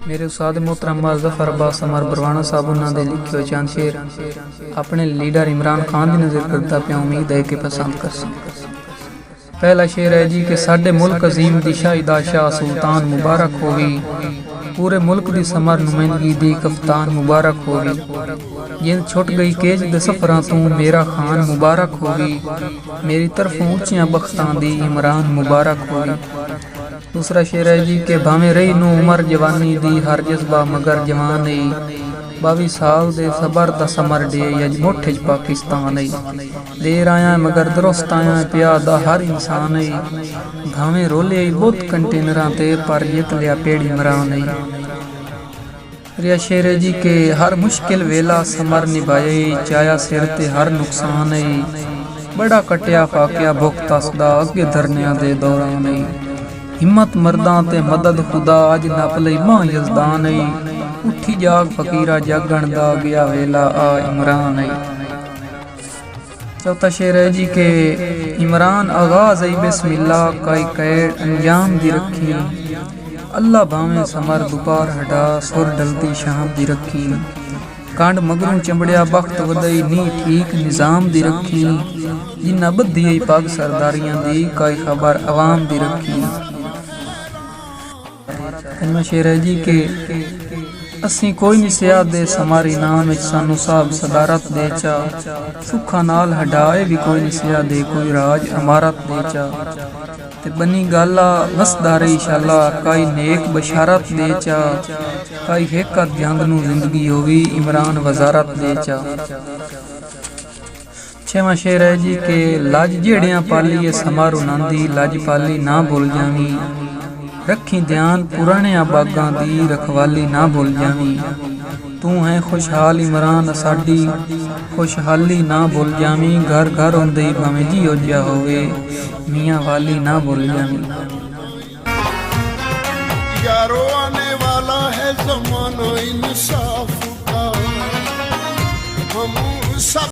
मेरे उस्ताद मोहतरम ज़फ़र अब्बास समर बरवाना साहब उन्होंने लिखे हुए चंद शेर अपने लीडर इमरान खान की नज़र करता पिया, उम्मीद है कि पसंद कर सकते। पहला शेर है जी कि साडे मुल्क अजीम दी शाहिदा शाह सुल्तान मुबारक होगी, पूरे मुल्क दी समर नुमाइंदगी दी कफ्तान मुबारक होगी, जिन छुट गई केज दे सफरां तू मेरा खान मुबारक होगी, मेरी तरफ ऊंचियां बख्तां दी इमरान मुबारक होगी। दूसरा शेर है जी के भावें रही नू उमर जवानी दी हर जज्बा मगर जवान नहीं, 22 साल दे सबर दा समर डे अज मुठ च पाकिस्तान नहीं, देर आया मगर दुरुस्त आया पिया दा हर इंसान नहीं, भावें रोले बुत कंटेनरां ते पर जित लिया पेड़ी इमरान नहीं। रिया शेर है जी के हर मुश्किल वेला समर निभाए, चाया सिर ते हर नुकसान नहीं, बड़ा कटिया फाकिया भुख तसदा अगे धरनिया दे दौरान नहीं, हिम्मत मर्दां ते मदद खुदा अज नप लई मां यजदान नहीं, उठी जाग फकीरा जागण दा गया वेला आ इमरान नहीं। चौथा शेर है जी के इमरान आगाज आई बिस्मिल्लाह काई कैड अंजाम दी रखी, अल्लाह भावें समर दुपार हटा सुर डलती शाम दी रखी, कांड मगरू चमड़िया बख्त वदई नी ठीक निजाम दी रखी, जिन्ना बद्धी आई पग सरदारियां दी काई खबर अवाम दी रखी। शेर है जी के असी कोई नहीं सियाद दे समारी नाम सानू साहब सदारत दे चा, सुखा नाल हटाए भी कोई नहीं सियाद दे कोई राज अमारत दे चा, ते बनी गाला वसदा रही शाला काई नेक बशारत दे चा, काई हेकत जंग नू जिंदगी होगी इमरान वजारत दे चा। छेवां शेर है जी के लज जेड़ियां पाली समारू नांदी लज पाली ना भुल जावी, रखी ध्यान पुराने बागां दी रखवाली ना भुल जावी, तू है खुशहाल इमरान साडी खुशहाली ना भुल जावी, घर घर होंदे भावें जी हो जा होवे मियाँ वाली ना भुल जावी।